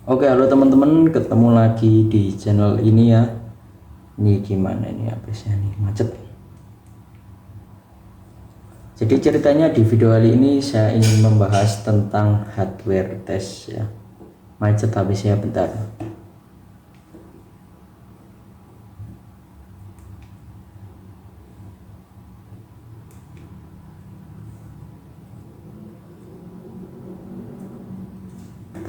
Oke, halo teman-teman, ketemu lagi di channel ini ya. Ini gimana ini habisnya nih macet. Jadi ceritanya di video kali ini saya ingin membahas tentang hardware test ya. Macet habisnya bentar.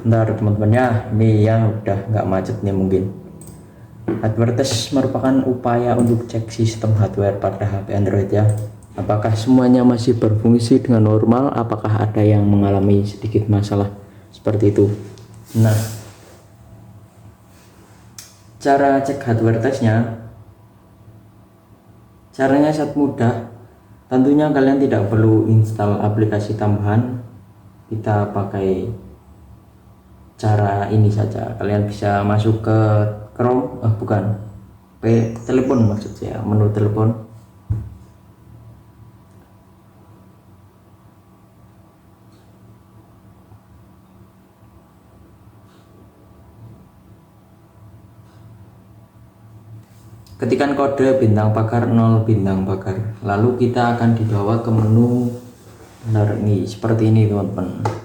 Bentar teman-teman ya, ini yang udah nggak macet nih mungkin. Hardware test merupakan upaya untuk cek sistem hardware pada HP Android ya. Apakah semuanya masih berfungsi dengan normal? Apakah ada yang mengalami sedikit masalah seperti itu? Nah, cara cek hardware testnya, caranya sangat mudah. Tentunya kalian tidak perlu install aplikasi tambahan. Kita pakai cara ini saja. Kalian bisa masuk ke Chrome, bukan, telepon maksud saya, menu telepon. Ketikkan kode bintang pagar 0 bintang pagar, lalu kita akan dibawa ke menu ini seperti ini teman-teman.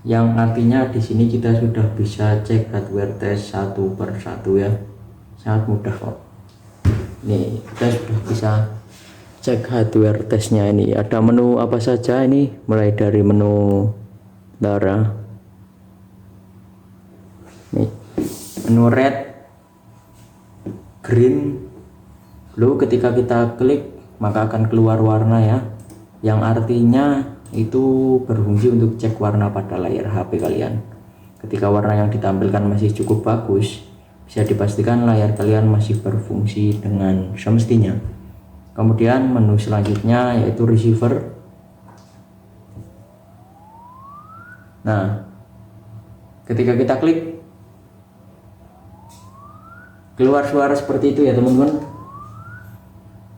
Yang artinya di sini kita sudah bisa cek hardware test satu per satu ya, sangat mudah kok. Nih kita sudah bisa cek hardware testnya. Ini ada menu apa saja, ini mulai dari menu darah, nih menu red, green, blue. Ketika kita klik maka akan keluar warna ya, yang artinya itu berfungsi untuk cek warna pada layar HP kalian. Ketika warna yang ditampilkan masih cukup bagus, bisa dipastikan layar kalian masih berfungsi dengan semestinya. Kemudian menu selanjutnya yaitu receiver. Nah, ketika kita klik keluar suara seperti itu ya teman-teman,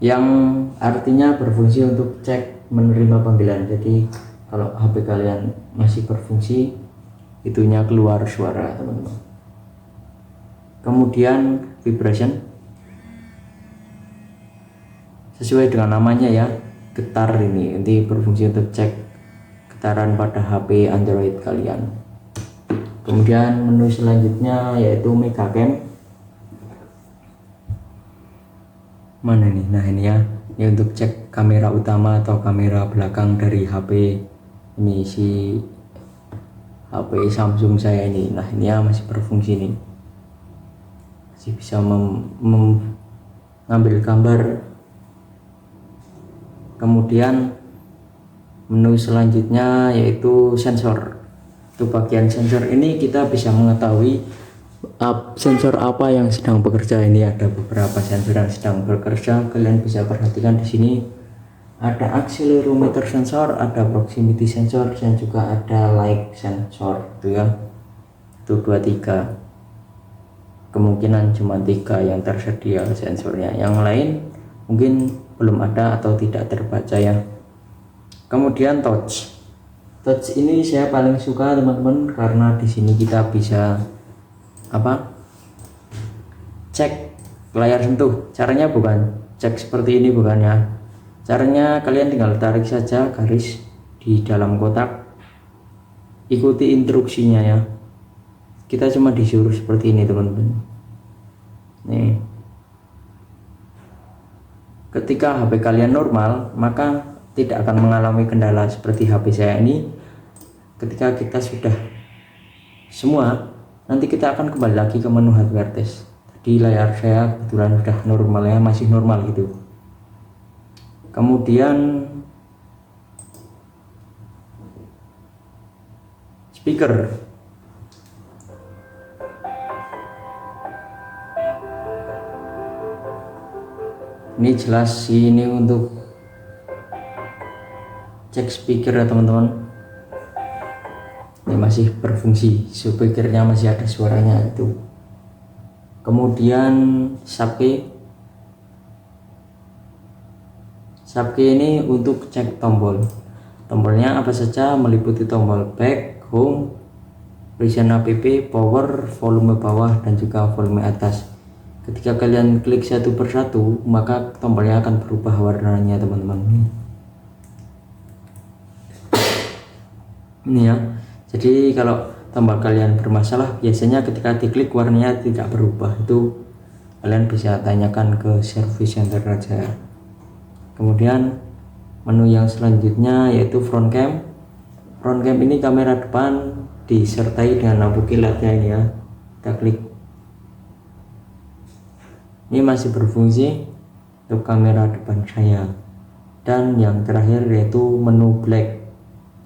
yang artinya berfungsi untuk cek menerima panggilan. Jadi kalau HP kalian masih berfungsi, itunya keluar suara teman-teman. Kemudian vibration, sesuai dengan namanya ya, getar. Ini nanti berfungsi untuk cek getaran pada HP Android kalian. Kemudian menu selanjutnya yaitu Megacam. Mana nih? Nah ini ya, ini untuk cek kamera utama atau kamera belakang dari HP ini, si HP Samsung saya ini. Nah ini ya masih berfungsi nih, masih bisa mengambil gambar. Kemudian menu selanjutnya yaitu sensor. Untuk bagian sensor ini kita bisa mengetahui sensor apa yang sedang bekerja. Ini ada beberapa sensor yang sedang bekerja, kalian bisa perhatikan di sini. Ada accelerometer sensor, ada proximity sensor, dan juga ada light sensor itu ya. Itu 23. Kemungkinan cuma 3 yang tersedia sensornya, yang lain mungkin belum ada atau tidak terbaca ya. Kemudian touch ini saya paling suka teman-teman, karena di sini kita bisa cek layar sentuh. Caranya bukan cek seperti ini, bukan ya. Caranya kalian tinggal tarik saja garis di dalam kotak, ikuti instruksinya ya. Kita cuma disuruh seperti ini teman-teman. Nih, ketika HP kalian normal maka tidak akan mengalami kendala seperti HP saya ini. Ketika kita sudah semua, nanti kita akan kembali lagi ke menu hardware test. Tadi layar saya kebetulan sudah normal ya, masih normal gitu. Kemudian speaker, ini jelas ini untuk cek speaker ya teman-teman. Ini masih berfungsi, speakernya masih ada suaranya itu. Kemudian subkey ini untuk cek tombolnya apa saja, meliputi tombol back, home, tulisan app, power, volume bawah, dan juga volume atas. Ketika kalian klik satu persatu, maka tombolnya akan berubah warnanya teman-teman. Ini ya. Jadi kalau tombol kalian bermasalah, biasanya ketika diklik warnanya tidak berubah, itu kalian bisa tanyakan ke service center aja. Kemudian menu yang selanjutnya yaitu front cam. Front cam ini kamera depan disertai dengan lampu kilatnya ini ya. Kita klik. Ini masih berfungsi untuk kamera depan saya. Dan yang terakhir yaitu menu black.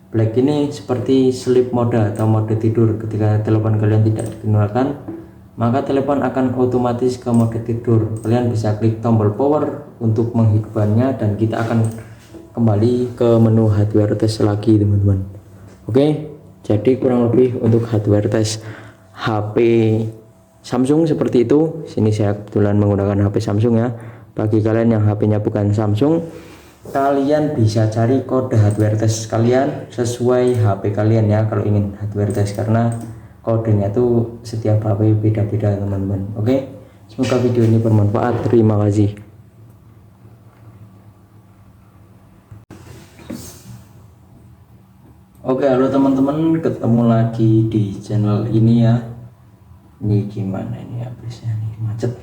Black ini seperti sleep mode atau mode tidur. Ketika telepon kalian tidak digunakan, maka telepon akan otomatis ke mode tidur. Kalian bisa klik tombol power untuk menghidupkannya, dan kita akan kembali ke menu hardware test lagi teman-teman. Oke, jadi kurang lebih untuk hardware test HP Samsung seperti itu. Sini saya kebetulan menggunakan HP Samsung ya. Bagi kalian yang HP-nya bukan Samsung, kalian bisa cari kode hardware test kalian sesuai HP kalian ya kalau ingin hardware test, karena kodenya tuh setiap HP beda-beda teman-teman. Oke, semoga video ini bermanfaat. Terima kasih. Oke, halo teman-teman, ketemu lagi di channel ini ya. Ini gimana ini habisnya nih, macet.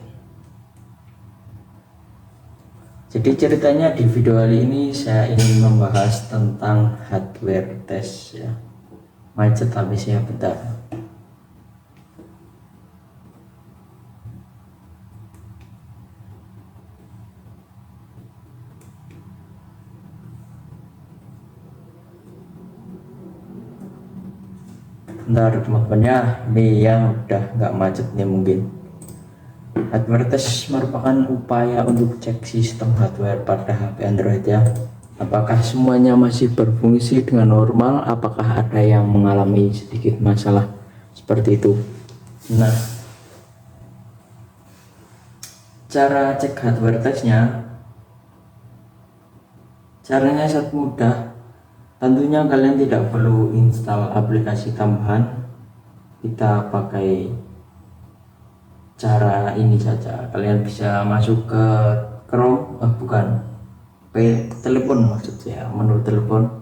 Jadi ceritanya di video kali ini saya ingin membahas tentang hardware test ya. Macet habisnya, bentar. Bentar teman-teman ya, ini yang udah nggak macet nih mungkin. Hardware test merupakan upaya untuk cek sistem hardware pada HP Android ya. Apakah semuanya masih berfungsi dengan normal, apakah ada yang mengalami sedikit masalah seperti itu. Nah, cara cek hardware testnya, caranya sangat mudah. Tentunya kalian tidak perlu install aplikasi tambahan. Kita pakai cara ini saja. Kalian bisa masuk ke Chrome, ke telepon maksud saya, menu telepon.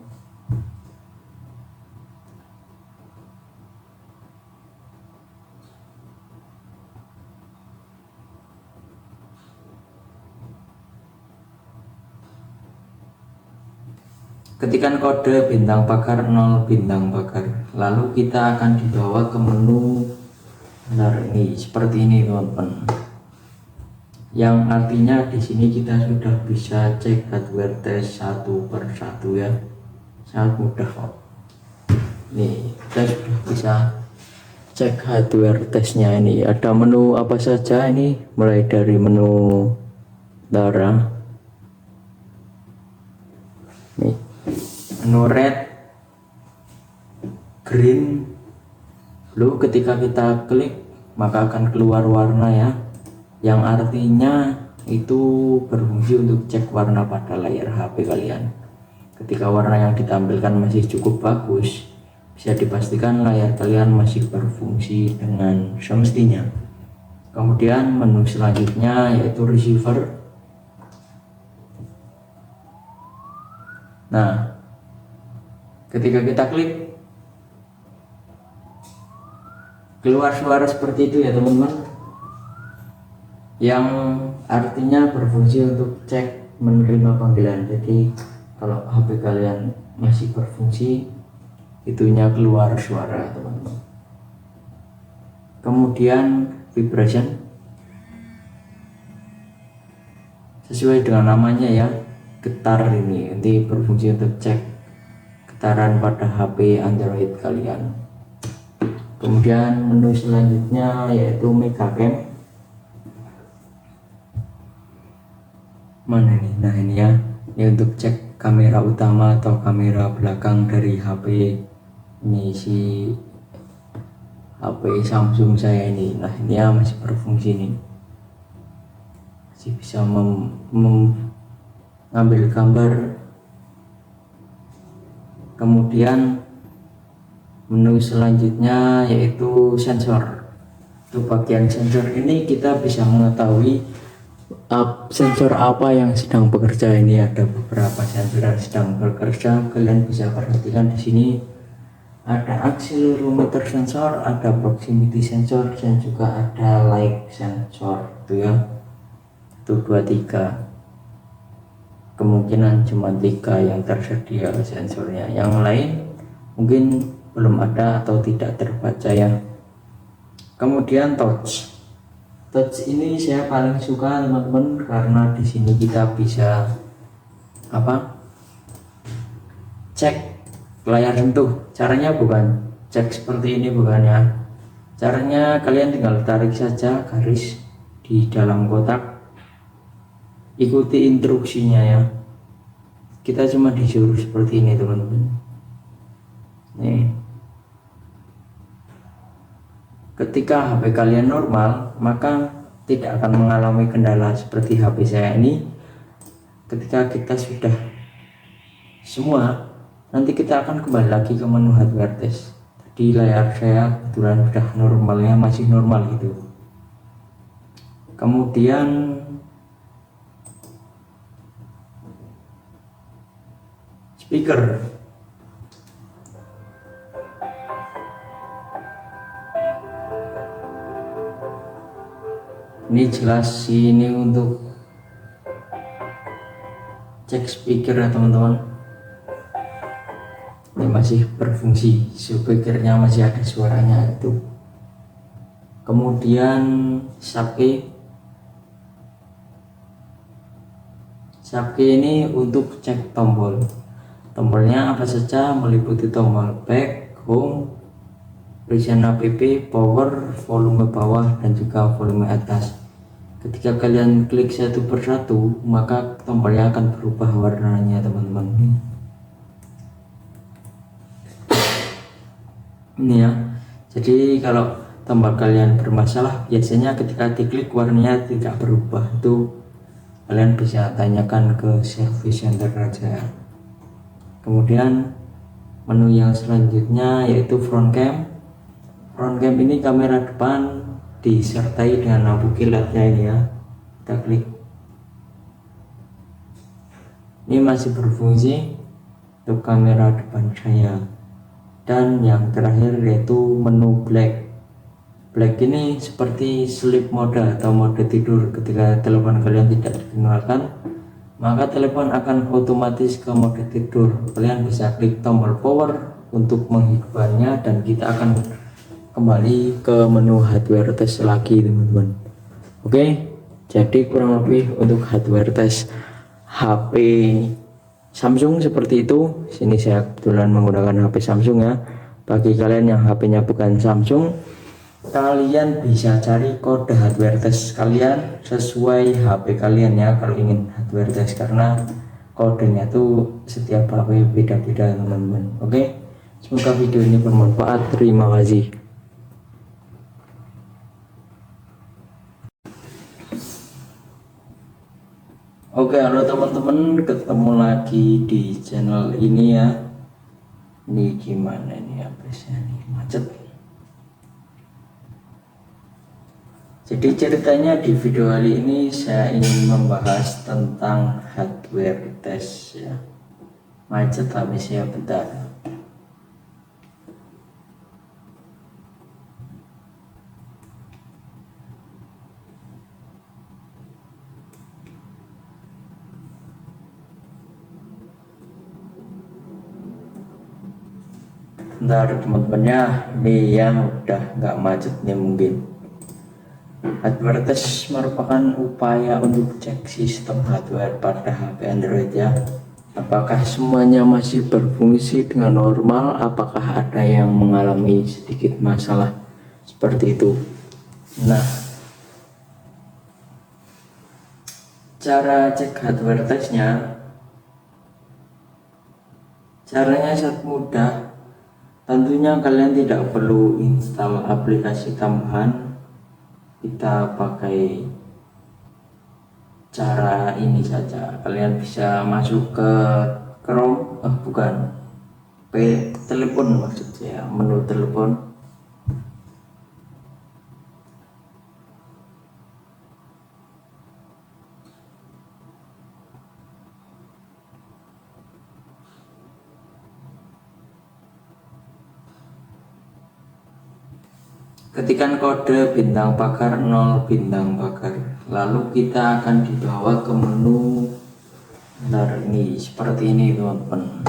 Ketikkan kode bintang pagar 0 bintang pagar, lalu kita akan dibawa ke menu. Nah, ini seperti ini teman-teman. Yang artinya di sini kita sudah bisa cek hardware test satu per satu ya. Sangat mudah kok. Nih, kita sudah bisa cek hardware testnya. Ini ada menu apa saja ini, mulai dari menu darah. Nih, menu red, green, blue. Ketika kita klik maka akan keluar warna ya, yang artinya itu berfungsi untuk cek warna pada layar HP kalian. Ketika warna yang ditampilkan masih cukup bagus, bisa dipastikan layar kalian masih berfungsi dengan semestinya. Kemudian menu selanjutnya yaitu receiver. Nah, ketika kita klik, keluar suara seperti itu ya teman-teman, yang artinya berfungsi untuk cek menerima panggilan. Jadi kalau HP kalian masih berfungsi, itunya keluar suara teman-teman. Kemudian vibration, sesuai dengan namanya ya, getar. Ini nanti berfungsi untuk cek getaran pada HP Android kalian. Kemudian menu selanjutnya yaitu mega cam. Mana ini? Nah ini ya, ini untuk cek kamera utama atau kamera belakang dari HP ini, si HP Samsung saya ini. Nah ini ya masih berfungsi nih, masih bisa mengambil gambar. Kemudian Menu selanjutnya yaitu sensor. Untuk bagian sensor ini kita bisa mengetahui sensor apa yang sedang bekerja. Ini ada beberapa sensor yang sedang bekerja. Kalian bisa perhatikan di sini ada accelerometer sensor, ada proximity sensor, dan juga ada light sensor. Itu ya, itu 23. Kemungkinan cuma 3 yang tersedia sensornya. Yang lain mungkin belum ada atau tidak terbaca ya. Kemudian touch ini saya paling suka teman-teman, karena di sini kita bisa cek layar sentuh. Caranya bukan cek seperti ini, bukan ya. Caranya kalian tinggal tarik saja garis di dalam kotak, ikuti instruksinya ya. Kita cuma disuruh seperti ini teman-teman. Nih, ketika HP kalian normal, maka tidak akan mengalami kendala seperti HP saya ini. Ketika kita sudah semua, nanti kita akan kembali lagi ke menu hardware test. Tadi layar saya kebetulan sudah normalnya masih normal gitu. Kemudian speaker. Ini jelas ini untuk cek speaker ya teman-teman. Ini masih berfungsi, speakernya masih ada suaranya itu. Kemudian subkey ini untuk cek tombolnya apa saja, meliputi tombol back, home, recent app, power, volume bawah, dan juga volume atas. Ketika kalian klik satu persatu, maka tombolnya akan berubah warnanya teman-teman. Ini ya, jadi kalau tombol kalian bermasalah, biasanya ketika diklik warnanya tidak berubah, itu kalian bisa tanyakan ke service center aja. Kemudian menu yang selanjutnya yaitu front cam. Front cam ini kamera depan disertai dengan lampu kilatnya ini ya. Kita klik, ini masih berfungsi untuk kamera depan saya. Dan yang terakhir yaitu menu black ini seperti sleep mode atau mode tidur. Ketika telepon kalian tidak dinyalakan, maka telepon akan otomatis ke mode tidur. Kalian bisa klik tombol power untuk menghidupkannya, dan kita akan kembali ke menu hardware test lagi teman-teman. Oke, jadi kurang lebih untuk hardware test HP Samsung seperti itu. Sini saya kebetulan menggunakan HP Samsung ya. Bagi kalian yang HP-nya bukan Samsung, kalian bisa cari kode hardware test kalian sesuai HP kalian ya, kalau ingin hardware test, karena kodenya tuh setiap HP beda-beda teman-teman. Oke, semoga video ini bermanfaat. Terima kasih. Oke, halo teman-teman, ketemu lagi di channel ini ya. Ini gimana ini apesnya nih, macet. Jadi ceritanya di video kali ini saya ingin membahas tentang hardware test ya. Macet habis ya, bentar. Bentar teman-teman ya, ini yang udah nggak macet nih mungkin. Hardware test merupakan upaya untuk cek sistem hardware pada HP Android ya. Apakah semuanya masih berfungsi dengan normal, apakah ada yang mengalami sedikit masalah seperti itu. Nah, cara cek hardware testnya, caranya sangat mudah. Tentunya kalian tidak perlu install aplikasi tambahan. Kita pakai cara ini saja. Kalian bisa masuk ke Chrome, bukan, telepon, maksud saya menu telepon. Ketikkan kode bintang pagar 0 bintang pagar, lalu kita akan dibawa ke menu. Bentar, ini seperti ini teman-teman,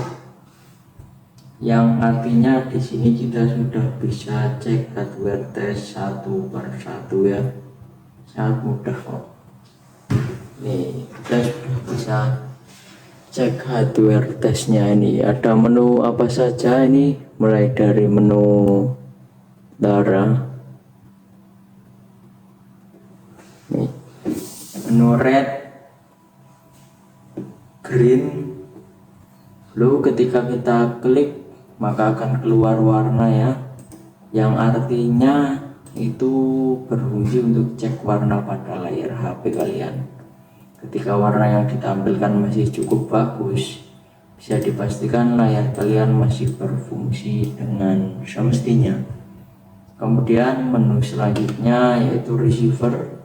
yang artinya di sini kita sudah bisa cek hardware test satu per satu ya, sangat mudah kok. Nih kita sudah bisa cek hardware testnya. Ini ada menu apa saja, ini mulai dari menu darah, nih menu red, green, lalu ketika kita klik maka akan keluar warna ya, yang artinya itu berfungsi untuk cek warna pada layar HP kalian. Ketika warna yang ditampilkan masih cukup bagus, bisa dipastikan layar kalian masih berfungsi dengan semestinya. Kemudian menu selanjutnya yaitu receiver.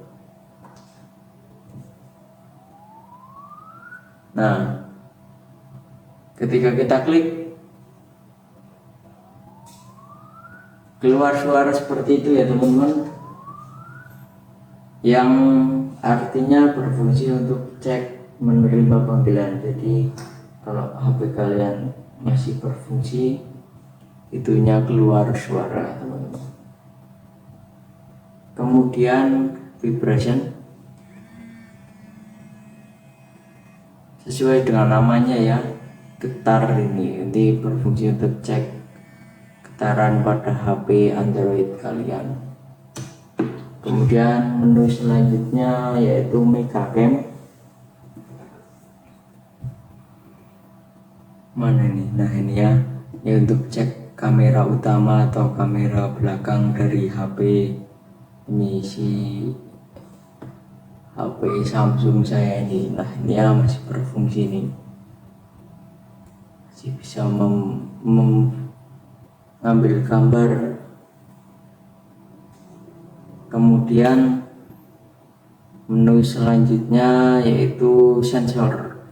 Nah, ketika kita klik keluar suara seperti itu ya teman-teman, yang artinya berfungsi untuk cek menerima panggilan. Jadi kalau HP kalian masih berfungsi, itunya keluar suara teman-teman. Kemudian vibration, sesuai dengan namanya ya, getar. Ini berfungsi untuk cek getaran pada HP Android kalian. Kemudian menu selanjutnya yaitu Mega Cam. Mana ini? Nah ini ya, ini untuk cek kamera utama atau kamera belakang dari HP. Ini si HP Samsung saya ini. Nah ini ya masih berfungsi nih, masih bisa mengambil gambar. Kemudian menu selanjutnya yaitu sensor.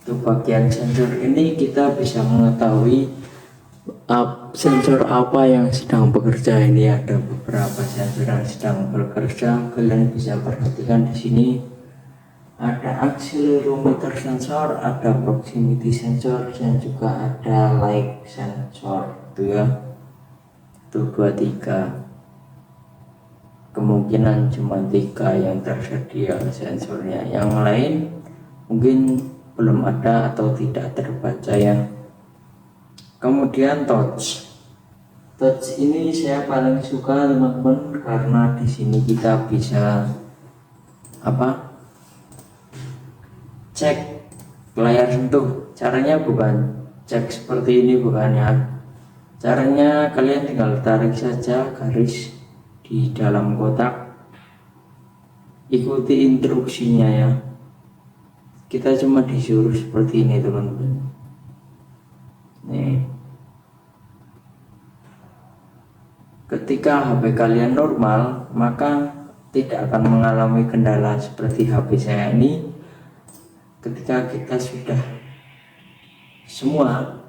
Untuk bagian sensor ini kita bisa mengetahui sensor apa yang sedang bekerja. Ini ada beberapa sensor yang sedang bekerja, kalian bisa perhatikan di sini. Ada accelerometer sensor, ada proximity sensor, dan juga ada light sensor. Itu ya, itu 2, 3. Kemungkinan cuma 3 yang tersedia sensornya, yang lain mungkin belum ada atau tidak terbaca ya. Kemudian touch ini saya paling suka teman-teman, karena di sini kita bisa cek layar sentuh. Caranya bukan cek seperti ini, bukan ya. Caranya kalian tinggal tarik saja garis di dalam kotak, ikuti instruksinya ya. Kita cuma disuruh seperti ini teman-teman. Nih, ketika HP kalian normal maka tidak akan mengalami kendala seperti HP saya ini. Ketika kita sudah semua,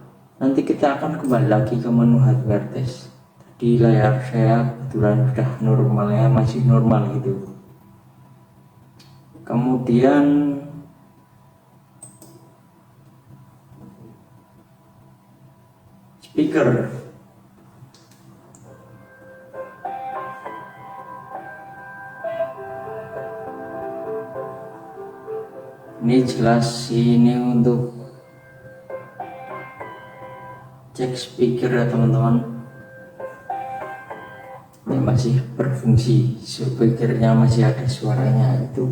nanti kita akan kembali lagi ke menu hardware test. Di layar saya kebetulan sudah normal ya, masih normal gitu. Kemudian speaker, ini jelas ini untuk cek speaker ya teman-teman. Ini masih berfungsi, speakernya masih ada suaranya itu.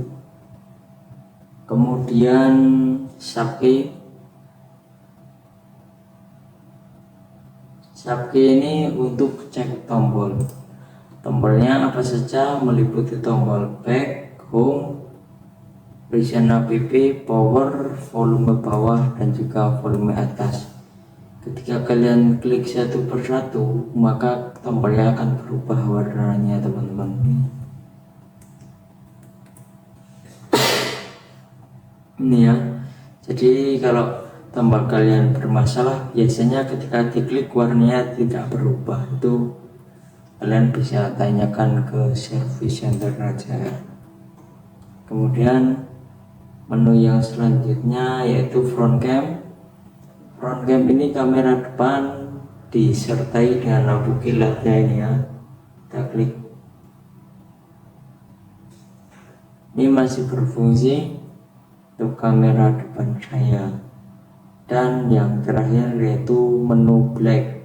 Kemudian subkey ini untuk cek tombol. Tombolnya apa saja, meliputi tombol back, home, recent app, power, volume bawah, dan juga volume atas. Ketika kalian klik satu persatu, maka tombolnya akan berubah warnanya teman-teman. Ini ya, jadi kalau tombol kalian bermasalah, biasanya ketika diklik warnanya tidak berubah, itu kalian bisa tanyakan ke service center aja. Kemudian menu yang selanjutnya yaitu front cam. Front cam ini kamera depan disertai dengan lampu kilatnya ini ya. Kita klik, ini masih berfungsi untuk kamera depan saya. Dan yang terakhir yaitu menu black.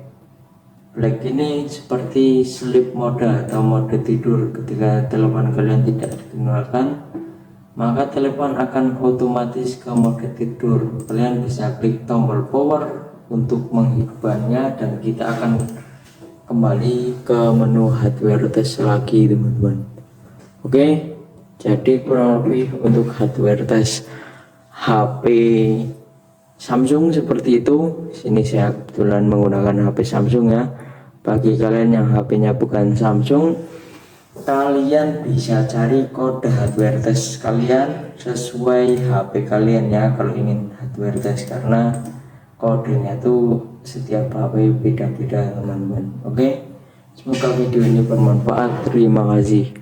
Black ini seperti sleep mode atau mode tidur. Ketika telepon kalian tidak digunakan, maka telepon akan otomatis ke mode tidur. Kalian bisa klik tombol power untuk menghidupkannya, dan kita akan kembali ke menu hardware test lagi teman-teman. Oke, jadi kurang lebih untuk hardware test HP Samsung seperti itu. Sini saya kebetulan menggunakan HP Samsung ya. Bagi kalian yang HP-nya bukan Samsung, kalian bisa cari kode hardware test kalian sesuai HP kalian ya, kalau ingin hardware test, karena kodenya tuh setiap HP beda-beda teman-teman. Oke, semoga video ini bermanfaat. Terima kasih.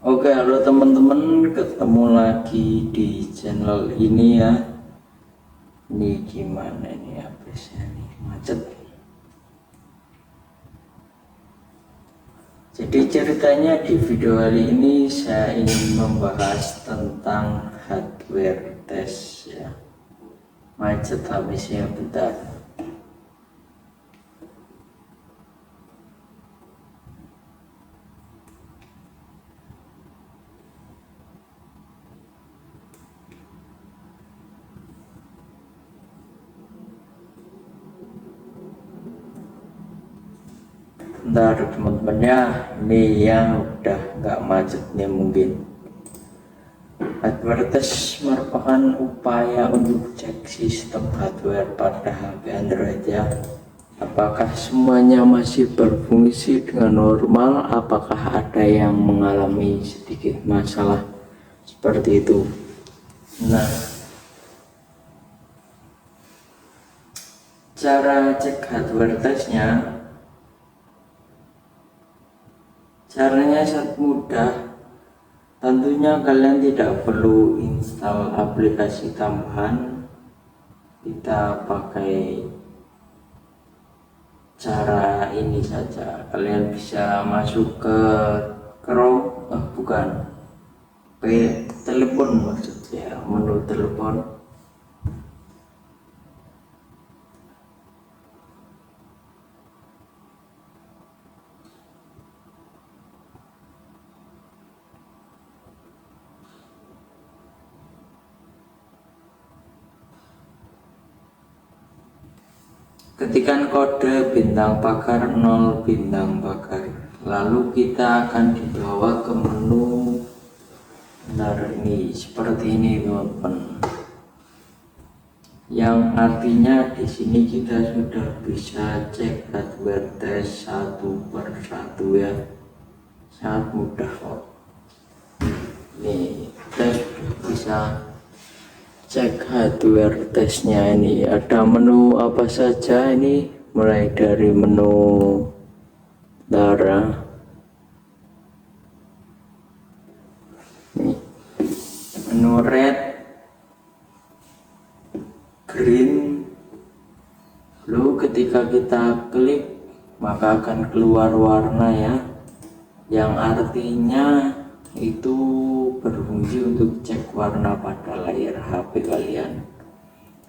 Oke, halo teman-teman, ketemu lagi di channel ini ya. Ini gimana ini habisnya nih, macet. Jadi ceritanya di video kali ini saya ingin membahas tentang hardware test ya. Macet habisnya, bentar. Bentar teman-teman ya, ini yang udah nggak macetnya mungkin. Hardware test merupakan upaya untuk cek sistem hardware pada HP Android ya. Apakah semuanya masih berfungsi dengan normal, apakah ada yang mengalami sedikit masalah seperti itu. Nah, cara cek hardware testnya, caranya sangat mudah. Tentunya kalian tidak perlu install aplikasi tambahan. Kita pakai cara ini saja. Kalian bisa masuk ke Chrome, bukan, ke telepon maksudnya, menu telepon. Ketikkan kode bintang pagar 0 bintang pagar, lalu kita akan dibawa ke menu. Bentar, ini seperti ini teman-teman, yang artinya di sini kita sudah bisa cek hardware test satu per satu ya. Sangat mudah kok. Nih, kita sudah bisa cek hardware testnya. Ini ada menu apa saja, ini mulai dari menu darah, menu red, green. Lalu ketika kita klik maka akan keluar warna ya, yang artinya itu berfungsi untuk cek warna pada layar HP kalian.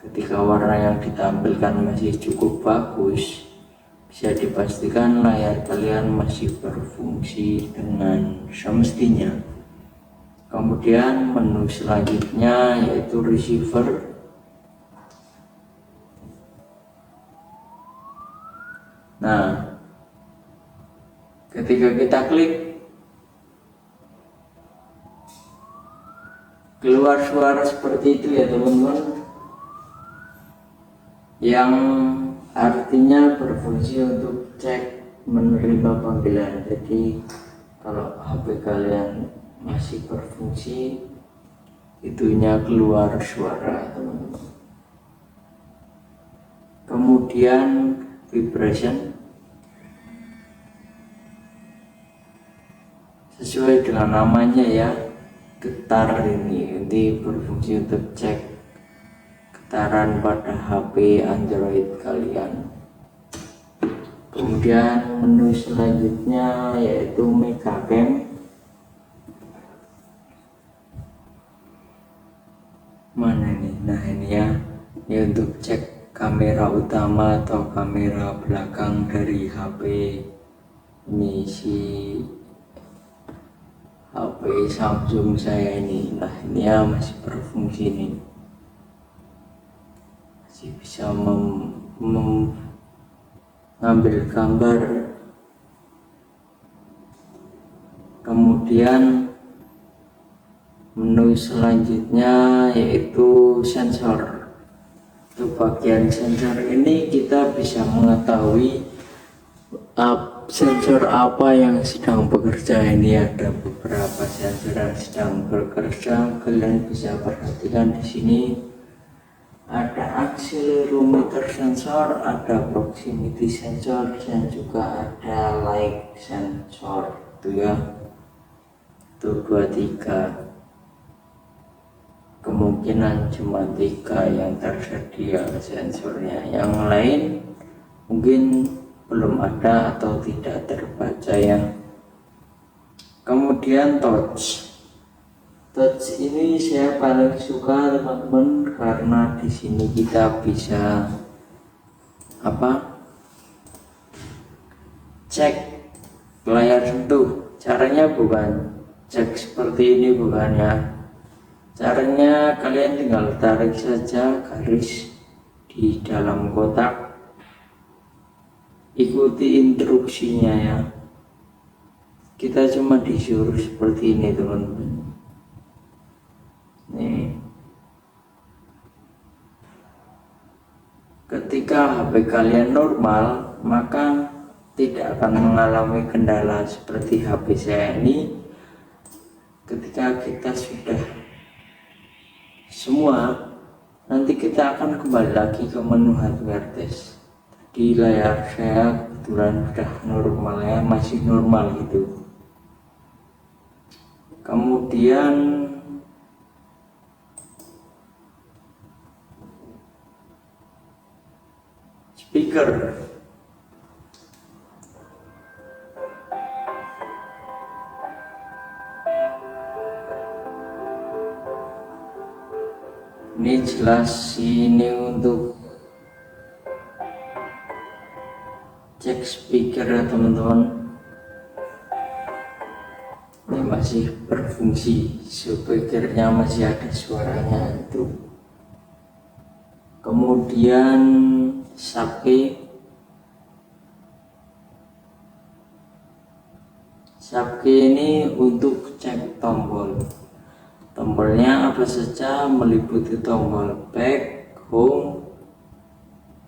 Ketika warna yang ditampilkan masih cukup bagus, bisa dipastikan layar kalian masih berfungsi dengan semestinya. Kemudian menu selanjutnya yaitu receiver. Nah, ketika kita klik, keluar suara seperti itu ya teman-teman, yang artinya berfungsi untuk cek menerima panggilan. Jadi kalau HP kalian masih berfungsi, itunya keluar suara teman-teman. Kemudian vibration, sesuai dengan namanya ya, getar ini berfungsi untuk cek getaran pada HP Android kalian. Kemudian menu selanjutnya yaitu Megacam. Mana nih? Nah ini ya, ini untuk cek kamera utama atau kamera belakang dari HP. Ini si HP Samsung saya ini. Nah ini ya masih berfungsi nih, masih bisa mengambil gambar. Kemudian menu selanjutnya yaitu sensor. Untuk bagian sensor ini kita bisa mengetahui sensor apa yang sedang bekerja. Ini ada beberapa sensor yang sedang bekerja, kalian bisa perhatikan di sini. Ada accelerometer sensor, ada proximity sensor, dan juga ada light sensor. Itu ya, itu 2-3. Kemungkinan cuma 3 yang tersedia sensornya, yang lain mungkin belum ada atau tidak terbaca ya. Kemudian touch ini saya paling suka teman-teman, karena di sini kita bisa cek layar sentuh. Caranya bukan cek seperti ini, bukan ya. Caranya kalian tinggal tarik saja garis di dalam kotak, ikuti instruksinya ya. Kita cuma disuruh seperti ini teman-teman. Nih, ketika HP kalian normal, maka tidak akan mengalami kendala seperti HP saya ini. Ketika kita sudah semua, nanti kita akan kembali lagi ke menu hardware test. Di layar saya kebetulan sudah normal ya, masih normal gitu. Kemudian speaker. Ini jelas ini untuk cek speaker ya teman-teman. Ini masih berfungsi, speakernya masih ada suaranya itu. Kemudian Subkey ini untuk cek tombol. Tombolnya apa saja, meliputi tombol back, home,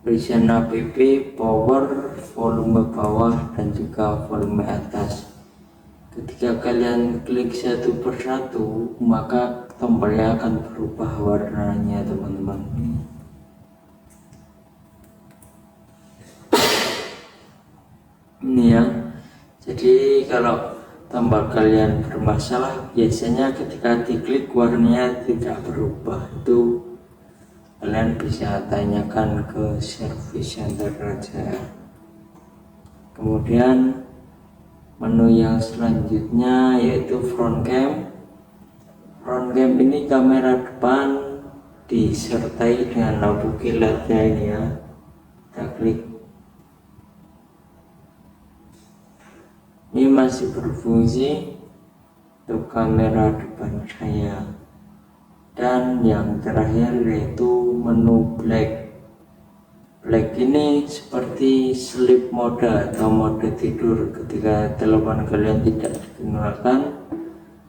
recent app, power, volume bawah, dan juga volume atas. Ketika kalian klik satu persatu, maka tombolnya akan berubah warnanya teman-teman. Ini ya, jadi kalau tombol kalian bermasalah, biasanya ketika diklik warnanya tidak berubah, itu kalian bisa tanyakan ke service center aja. Kemudian menu yang selanjutnya yaitu front cam. Front cam ini kamera depan disertai dengan lampu kilatnya ini ya. Kita klik. Ini masih berfungsi untuk kamera depan saya. Dan yang terakhir yaitu menu black. Black ini seperti sleep mode atau mode tidur. Ketika telepon kalian tidak digunakan,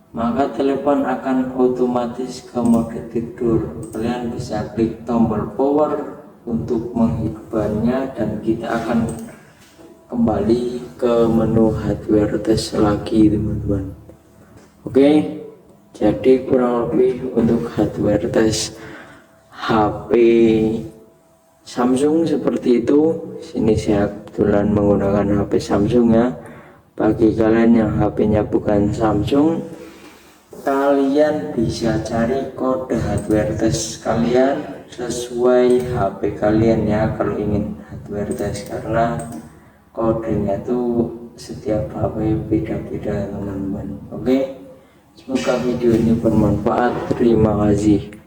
maka telepon akan otomatis ke mode tidur. Kalian bisa klik tombol power untuk menghidupkannya dan kita akan kembali ke menu hardware test lagi teman-teman. Oke, jadi kurang lebih untuk hardware test HP Samsung seperti itu. Sini saya kebetulan menggunakan HP Samsung ya. Bagi kalian yang HP-nya bukan Samsung, kalian bisa cari kode hardware test kalian sesuai HP kalian ya kalau ingin hardware test, karena kodenya tuh setiap HP beda-beda teman-teman. Oke, semoga video ini bermanfaat. Terima kasih.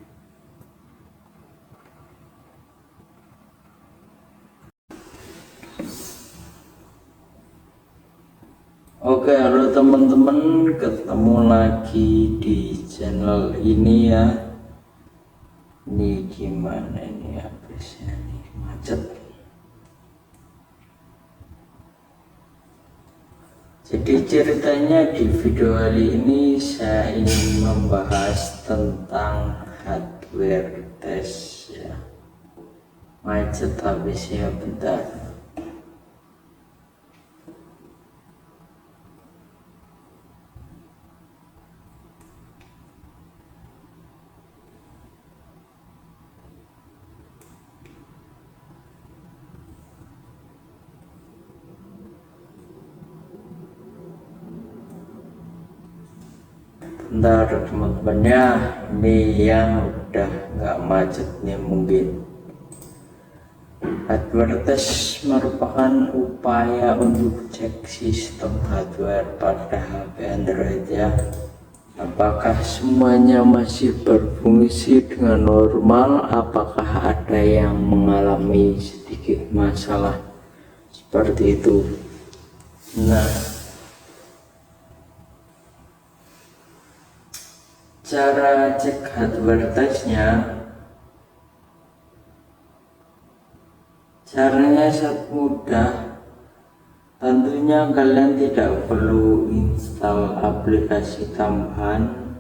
Oke, halo teman-teman, ketemu lagi di channel ini ya. Ini gimana ini habisnya nih, macet. Jadi ceritanya di video kali ini saya ingin membahas tentang hardware test ya. Macet habisnya bentar. Bentar teman-teman ya, ini yang udah nggak macet nih mungkin. Hardware test merupakan upaya untuk cek sistem hardware pada HP Android ya. Apakah semuanya masih berfungsi dengan normal, apakah ada yang mengalami sedikit masalah seperti itu. Nah, cara cek hardware testnya, caranya sangat mudah. Tentunya kalian tidak perlu install aplikasi tambahan,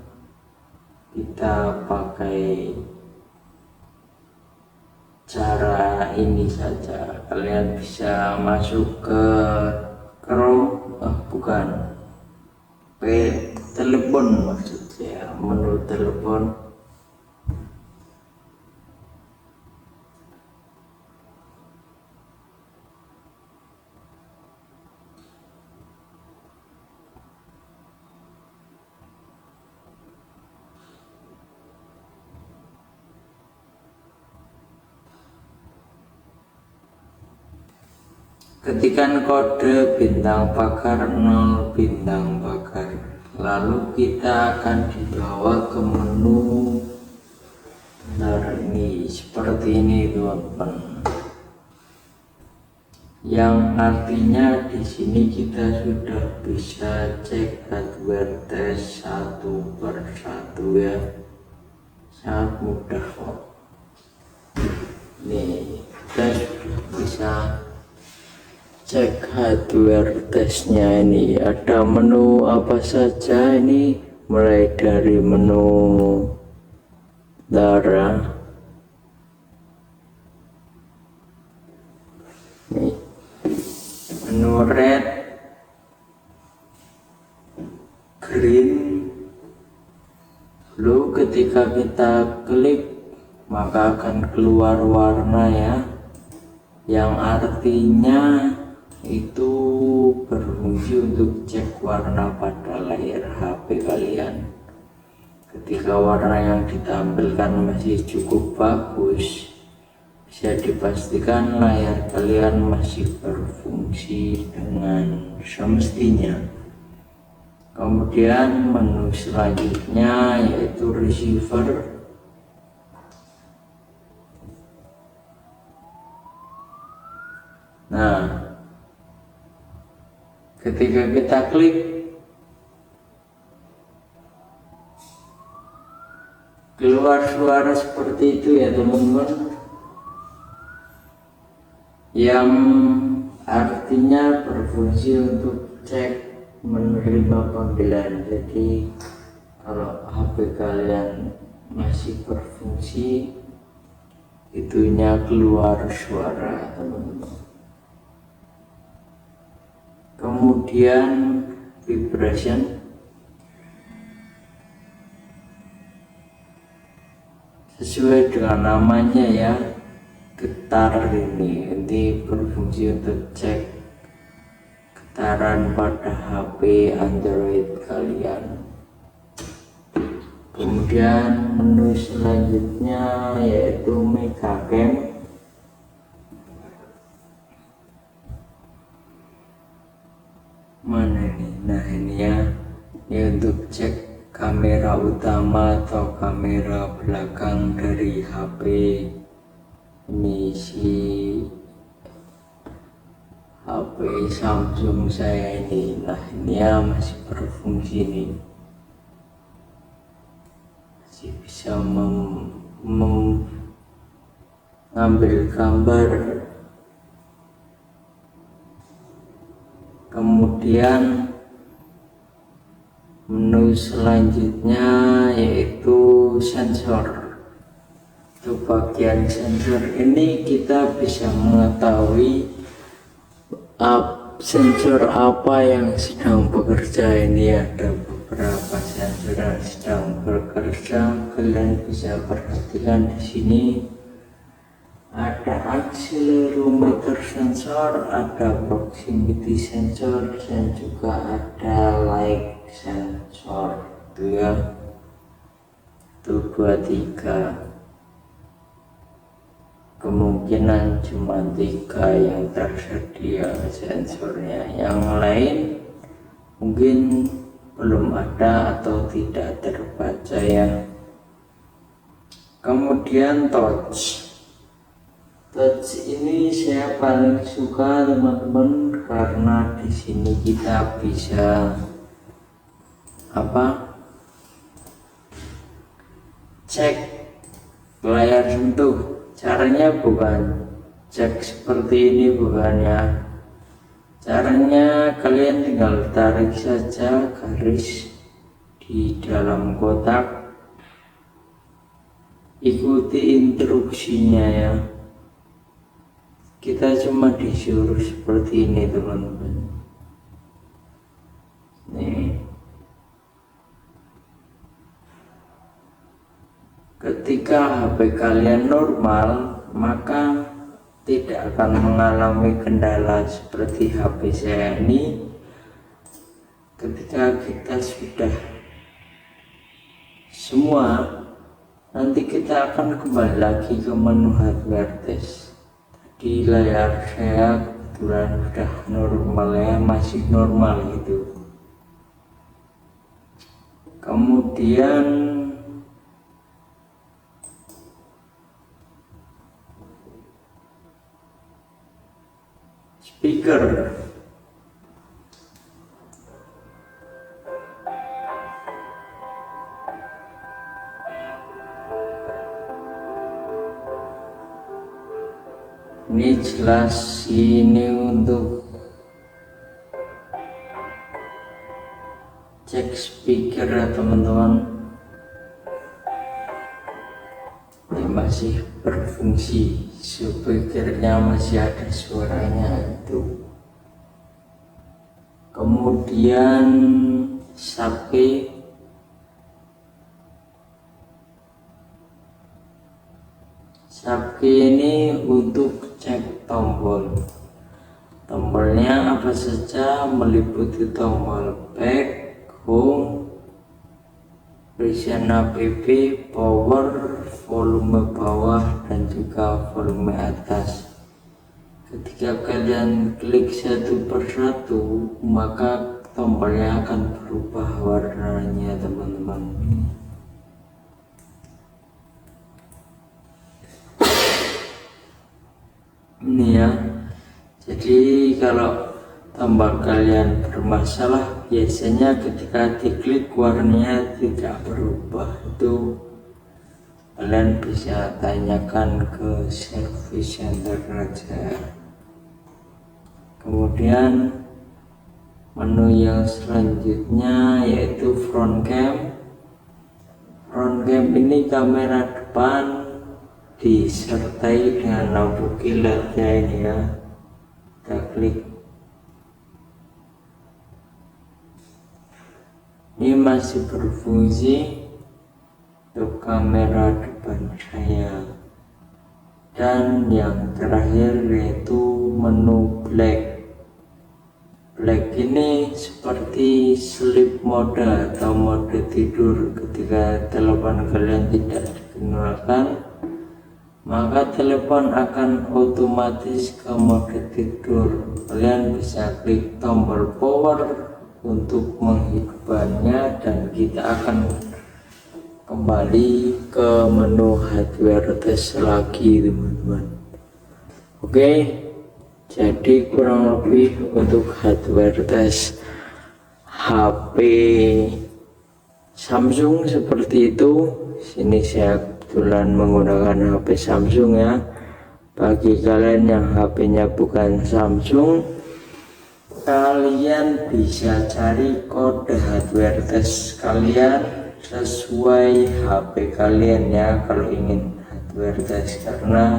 kita pakai cara ini saja. Kalian bisa masuk ke Chrome, telepon maksud saya, menu telepon. Ketikkan kode bintang pagar 0 bintang pagar, lalu kita akan dibawa ke menu. Nah, ini seperti ini teman-teman, yang artinya di sini kita sudah bisa cek hardware test satu per satu ya. Sangat mudah kok. Nih, kita sudah bisa cek hardware testnya. Ini ada menu apa saja, ini mulai dari menu darah, nih menu red, green, lalu ketika kita klik maka akan keluar warna ya, yang artinya itu berfungsi untuk cek warna pada layar HP kalian. Ketika warna yang ditampilkan masih cukup bagus, bisa dipastikan layar kalian masih berfungsi dengan semestinya. Kemudian menu selanjutnya yaitu receiver. Nah, ketika kita klik, keluar suara seperti itu ya teman-teman, yang artinya berfungsi untuk cek menerima panggilan. Jadi kalau HP kalian masih berfungsi, itunya keluar suara teman-teman. Kemudian vibration, sesuai dengan namanya ya, getar ini berfungsi untuk cek getaran pada HP Android kalian. Kemudian menu selanjutnya yaitu Megacam. Mana ini? Nah ini ya, ini untuk cek kamera utama atau kamera belakang dari HP. Ini si HP Samsung saya ini. Nah ini ya masih berfungsi nih, masih bisa mengambil gambar. Kemudian menu selanjutnya yaitu sensor. Untuk bagian sensor ini kita bisa mengetahui sensor apa yang sedang bekerja. Ini ada beberapa sensor yang sedang bekerja, kalian bisa perhatikan di sini. Ada accelerometer sensor, ada proximity sensor, dan juga ada light sensor. Itu ya, itu 2-3. Kemungkinan cuma 3 yang tersedia sensornya, yang lain mungkin belum ada atau tidak terbaca ya. Kemudian touch ini saya paling suka teman-teman, karena di sini kita bisa cek layar sentuh. Caranya bukan cek seperti ini, bukan ya. Caranya kalian tinggal tarik saja garis di dalam kotak, ikuti instruksinya ya. Kita cuma disuruh seperti ini teman-teman. Nih, ketika HP kalian normal, maka tidak akan mengalami kendala seperti HP saya ini. Ketika kita sudah semua, nanti kita akan kembali lagi ke menu hardware test. Di layar saya kebetulan sudah normal ya, masih normal gitu. Kemudian speaker. Ini jelas, ini untuk cek speaker ya teman-teman. Ini masih berfungsi, speakernya masih ada suaranya itu. Kemudian Sake, ini untuk cek tombol. Tombolnya apa saja, meliputi tombol back, home, Resiana APP, power, volume bawah, dan juga volume atas. Ketika kalian klik satu persatu, maka tombolnya akan berubah warnanya teman-teman. Ini ya, jadi kalau tombol kalian bermasalah, biasanya ketika diklik warnanya tidak berubah, itu kalian bisa tanyakan ke service center aja. Kemudian menu yang selanjutnya yaitu front cam. Front cam ini kamera depan disertai dengan lampu kilatnya ini ya. Kita klik. Ini masih berfungsi untuk kamera depan saya. Dan yang terakhir yaitu menu black. Black ini seperti sleep mode atau mode tidur. Ketika telepon kalian tidak digunakan, maka telepon akan otomatis ke mode tidur. Kalian bisa klik tombol power untuk menghidupkannya dan kita akan kembali ke menu hardware test lagi teman-teman. Oke, jadi kurang lebih untuk hardware test HP Samsung seperti itu. Sini saya kebetulan menggunakan HP Samsung ya. Bagi kalian yang HP-nya bukan Samsung, kalian bisa cari kode hardware test kalian sesuai HP kalian ya kalau ingin hardware test, karena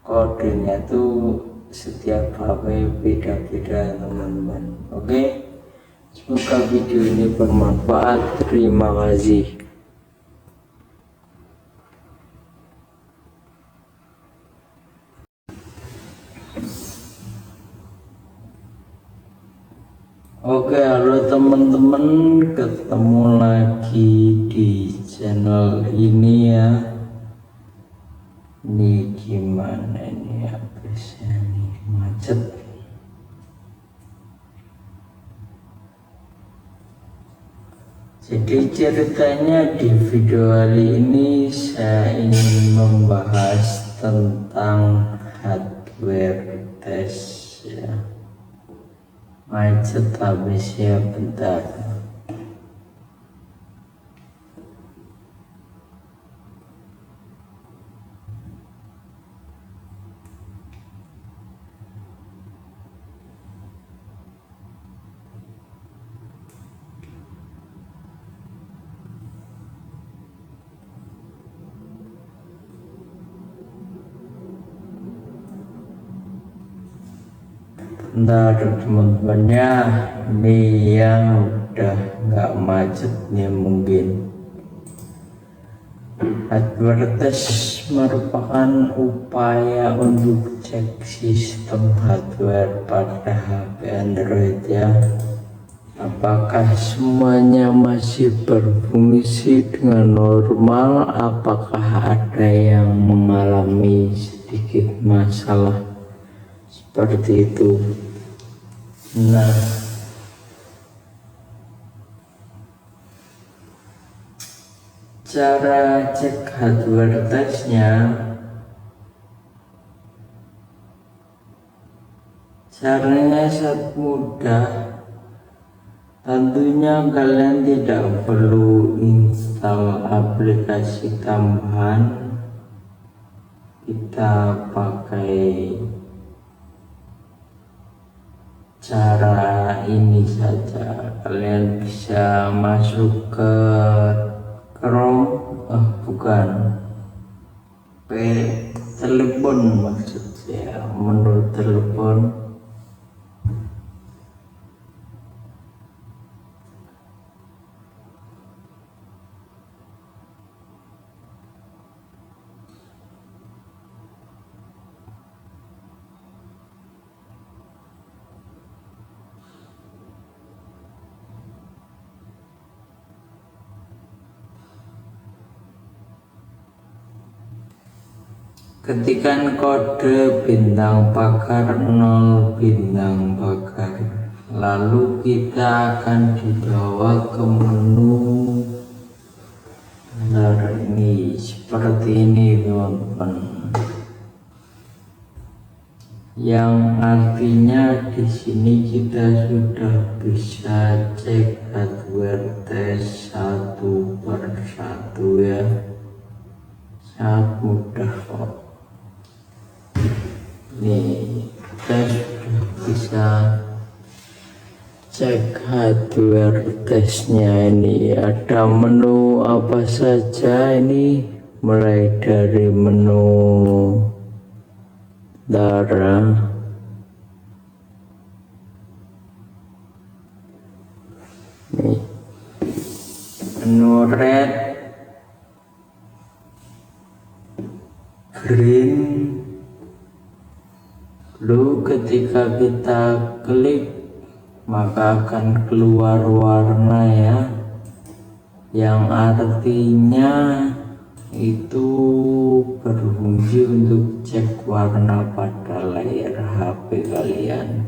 kodenya tuh setiap HP beda-beda teman-teman. Oke, semoga video ini bermanfaat. Terima kasih. Oke, halo teman-teman, ketemu lagi di channel ini ya. Ini gimana ini habisnya nih, macet. Jadi ceritanya di video kali ini saya ingin membahas tentang hardware test ya. Macet habisnya bentar. Bentar teman-teman ya, ini yang udah nggak macet nih mungkin. Hardware test merupakan upaya untuk cek sistem hardware pada HP Android ya. Apakah semuanya masih berfungsi dengan normal, apakah ada yang mengalami sedikit masalah seperti itu. Nah, cara cek hardware testnya, caranya sangat mudah. Tentunya kalian tidak perlu install aplikasi tambahan. Kita pakai cara ini saja. Kalian bisa masuk ke Chrome, ke telepon maksudnya, menu telepon. Ketikkan kode bintang pagar 0 bintang pagar, lalu kita akan dibawa ke menu. Nah, ini seperti ini teman-teman, yang artinya di sini kita sudah bisa cek hardware test satu per satu ya. Sangat mudah kok. Nih, kita sudah bisa cek hardware testnya. Ini ada menu apa saja, ini mulai dari menu darah, nih menu red, green, blue. Ketika kita klik maka akan keluar warna ya, yang artinya itu berfungsi untuk cek warna pada layar HP kalian.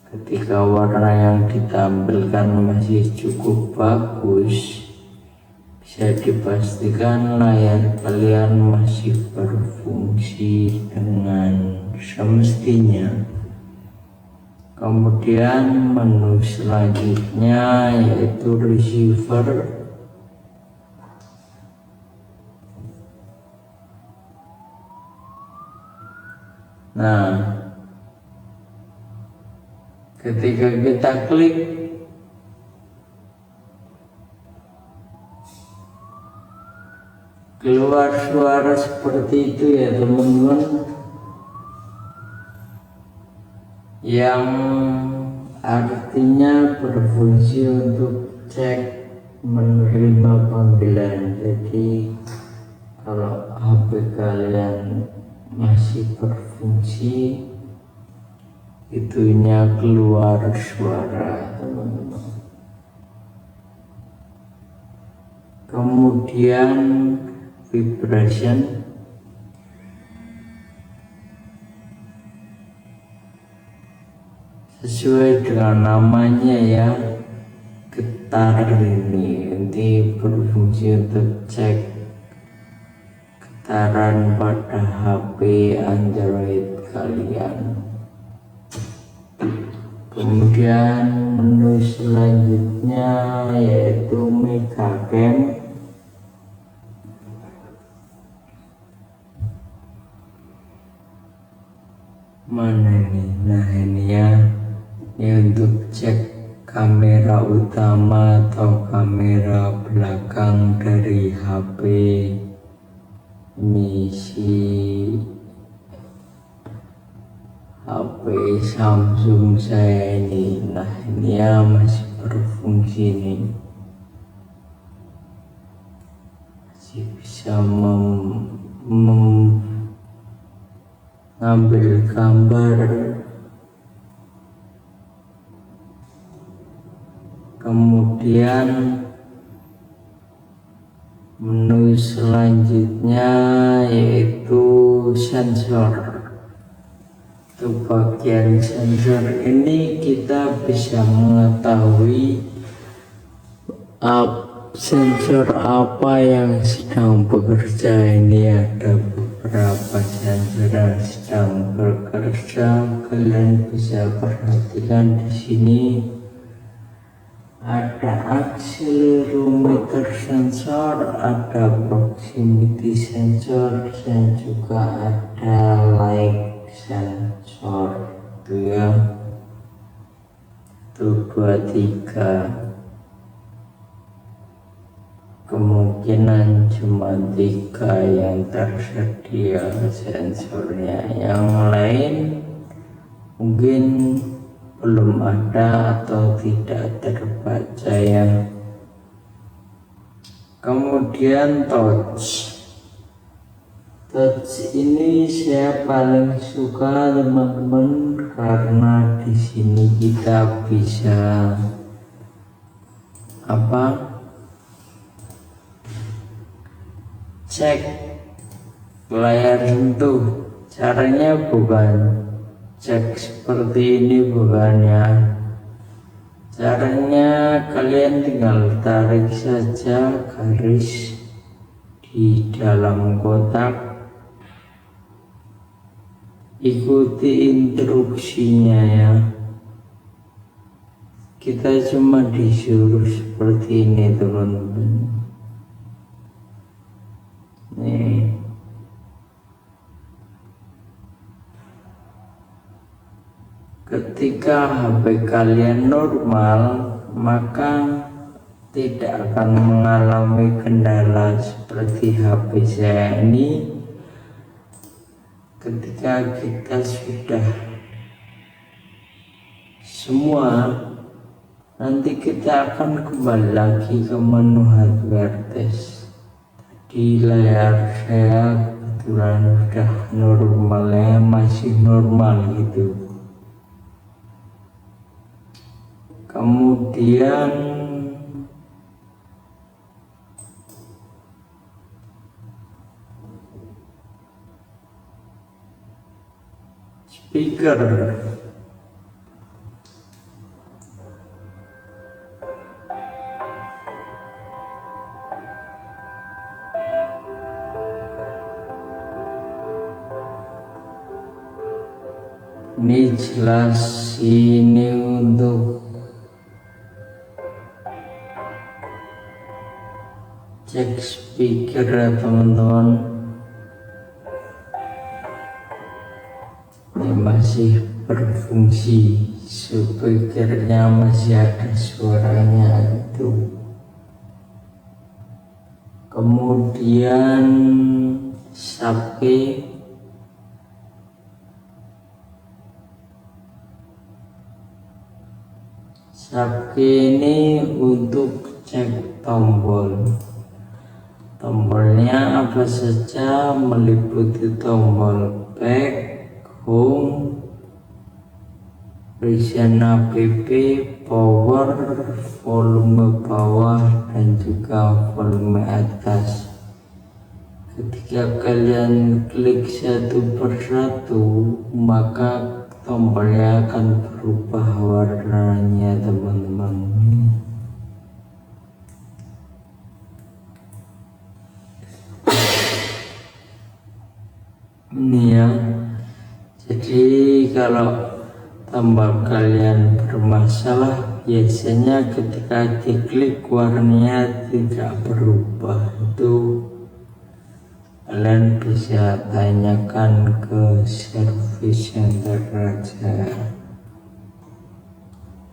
Ketika warna yang ditampilkan masih cukup bagus, bisa dipastikan layar kalian masih berfungsi dengan semestinya. Kemudian menu selanjutnya yaitu receiver. Nah, ketika kita klik keluar suara seperti itu ya teman-teman, yang artinya berfungsi untuk cek menerima panggilan. Jadi kalau HP kalian masih berfungsi, itunya keluar suara teman-teman. Kemudian vibration. Sesuai dengan namanya ya, getar ini berfungsi untuk cek getaran pada HP Android kalian. Kemudian menu selanjutnya yaitu Megacam. Mana ini? Nah ini ya, ini untuk cek kamera utama atau kamera belakang dari HP. Ini si HP Samsung saya ini. Nah ini ya masih berfungsi nih, masih bisa mengambil gambar. Kemudian menu selanjutnya yaitu sensor. Untuk bagian sensor ini kita bisa mengetahui sensor apa yang sedang bekerja. Ini ada beberapa sensor yang sedang bekerja, kalian bisa perhatikan di sini. Ada accelerometer sensor, ada proximity sensor, dan juga ada light sensor. Itu ya, itu 2, 3. Kemungkinan cuma 3 yang tersedia sensornya, yang lain mungkin belum ada atau tidak terbaca ya. Kemudian touch ini saya paling suka teman-teman, karena di sini kita bisa cek layar sentuh. Caranya bukan cek seperti ini, bukan ya. Caranya kalian tinggal tarik saja garis di dalam kotak, ikuti instruksinya ya. Kita cuma disuruh seperti ini teman-teman. Nih, Ketika HP kalian normal, maka tidak akan mengalami kendala seperti HP saya ini. Ketika kita sudah semua, nanti kita akan kembali lagi ke menu hardware test. Di layar saya kebetulan sudah normalnya masih normal gitu. Kemudian speaker, ini jelas ini untuk cek speaker ya teman-teman. Ini masih berfungsi, speakernya masih ada suaranya itu. Kemudian Sake, ini untuk cek tombol. Tombolnya apa saja, meliputi tombol back, home, recent app, power, volume bawah, dan juga volume atas. Ketika kalian klik satu persatu, maka tombolnya akan berubah warnanya teman-teman. Ini ya, jadi kalau tombol kalian bermasalah, biasanya ketika diklik warnanya tidak berubah, itu kalian bisa tanyakan ke service center aja.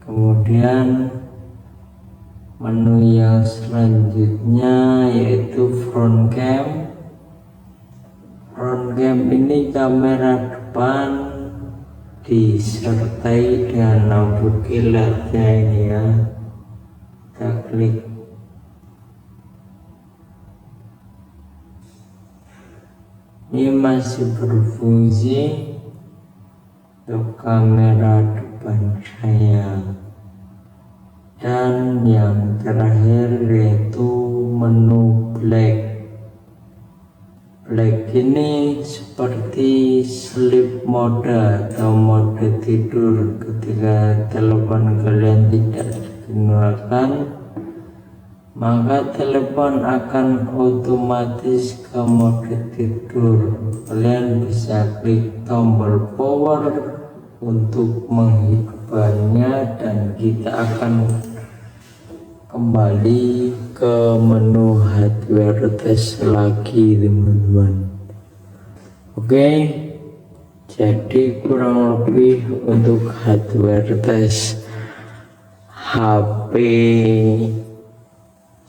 Kemudian menu yang selanjutnya yaitu front cam. Front cam ini kamera depan disertai dengan lampu kilatnya ini ya. Kita klik. Ini masih berfungsi untuk kamera depan saya. Dan yang terakhir yaitu menu black. Black ini seperti sleep mode atau mode tidur. Ketika telepon kalian tidak digunakan, maka telepon akan otomatis ke mode tidur. Kalian bisa klik tombol power untuk menghidupkannya, dan kita akan kembali ke menu hardware test lagi teman-teman. Oke, jadi kurang lebih untuk hardware test HP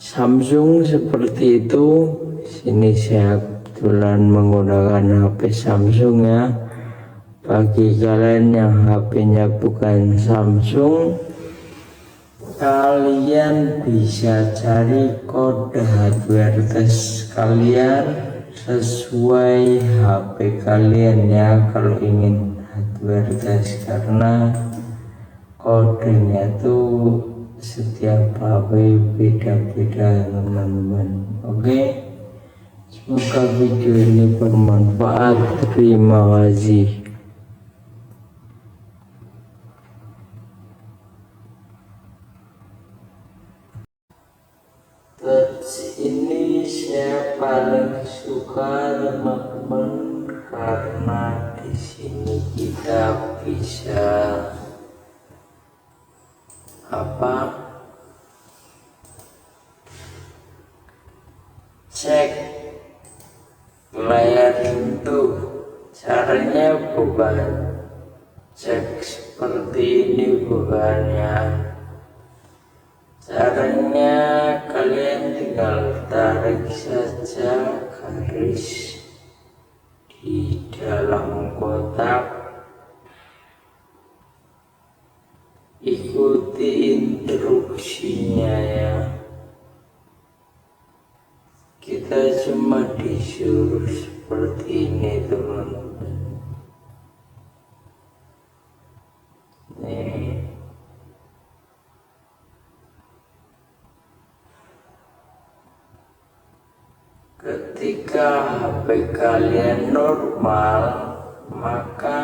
Samsung seperti itu. Sini saya kebetulan menggunakan HP Samsung ya. Bagi kalian yang HP-nya bukan Samsung, kalian bisa cari kode hardware test kalian sesuai HP kalian ya, kalau ingin hardware test, karena kodenya tuh setiap HP beda-beda teman-teman. Oke, semoga video ini bermanfaat. Terima kasih. Ini saya paling suka teman-teman, karena di sini kita bisa cek layar sentuh. Caranya bukan Cek seperti ini bukannya. Caranya kalian tinggal tarik saja garis di dalam kotak. Ikuti instruksinya ya. Kita cuma disuruh seperti ini teman-teman. Nih. Ketika HP kalian normal, maka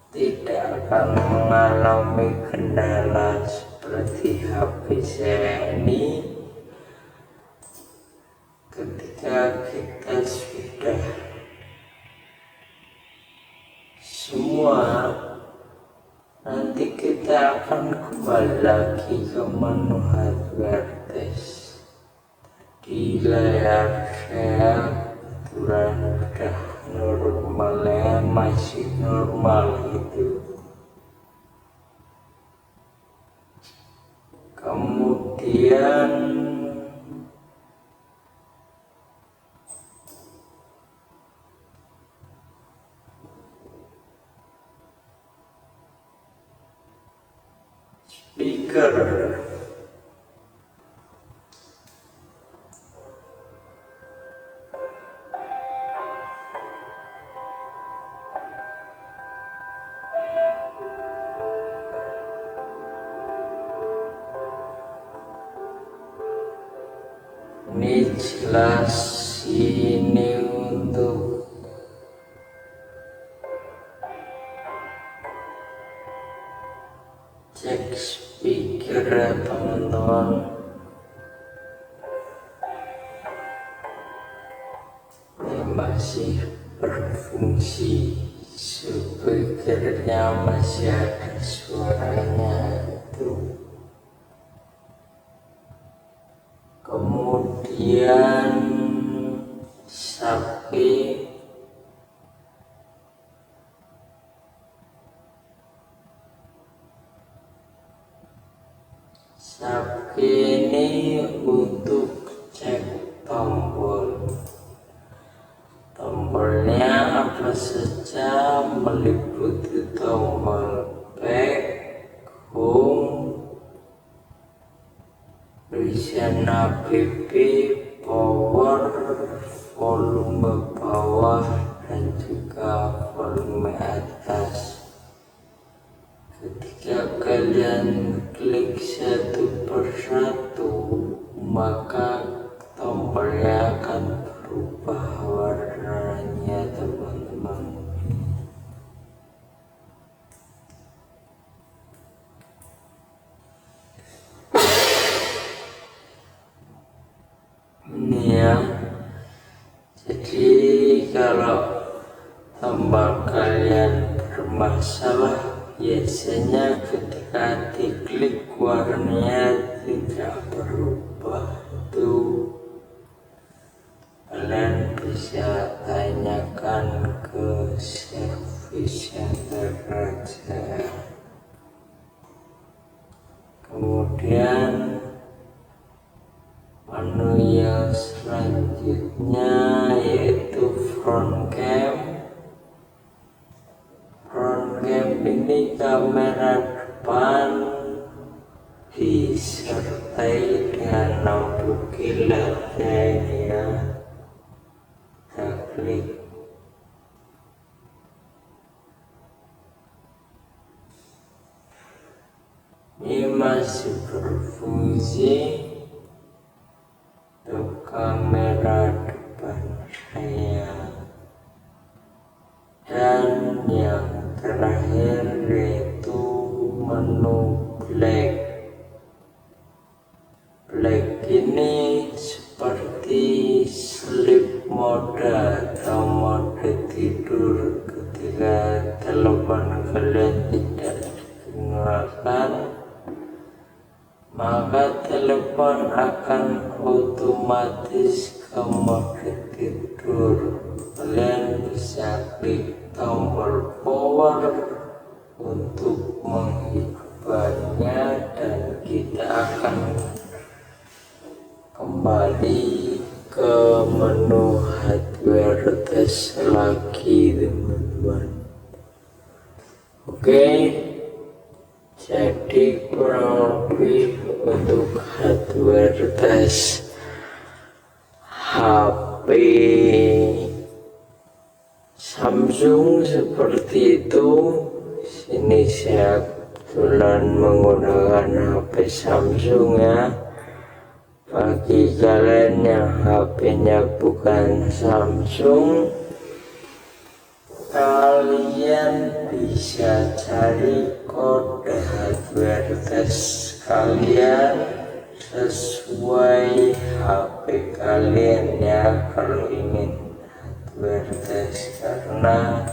tidak akan mengalami kendala seperti HP saya ini. Ketika kita sudah semua, nanti kita akan kembali lagi ke menu hardware test. Di layar saya kebetulan udah normalnya masih normal gitu. Kemudian speaker. Ini jelas ini untuk cek speaker ya teman-teman. Ini masih berfungsi, speakernya masih ada suaranya itu. Kemudian sapi ini untuk cek tombol. Tombolnya apa saja, meliputi tombol back, home, Risen APP, power, volume bawah, dan juga volume atas. Ketika kalian klik satu persatu, maka tombolnya akan berubah warnanya teman-teman. Ini ya, jadi kalau tombol kalian bermasalah, biasanya ketika diklik warnanya tidak berubah, itu kalian bisa tanyakan ke service center aja. Kemudian menu yang selanjutnya yaitu front cam. Front cam ini kamera depan disertai dengan lampu kilatnya ini ya. Kita klik. Ini masih berfungsi untuk kamera depan saya. Dan yang terakhir yaitu menu black. Black ini seperti sleep mode atau mode tidur. Ketika telepon kalian tidak digunakan, maka telepon akan otomatis ke mode tidur. Kalian bisa klik tombol power, untuk menghidupkannya, dan kita akan kembali ke menu hardware test lagi teman-teman. Oke, jadi kurang lebih untuk hardware test HP Samsung seperti itu. Sini saya kebetulan menggunakan HP Samsung ya. Bagi kalian yang HP-nya bukan Samsung, kalian bisa cari kode hardware test kalian sesuai HP kalian ya, kalau ingin hardware test, karena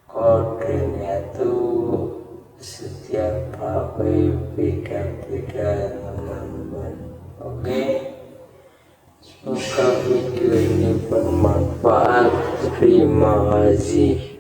kodenya tuh setiap HP beda-beda teman-teman. Oke, semoga video ini bermanfaat. Terima kasih.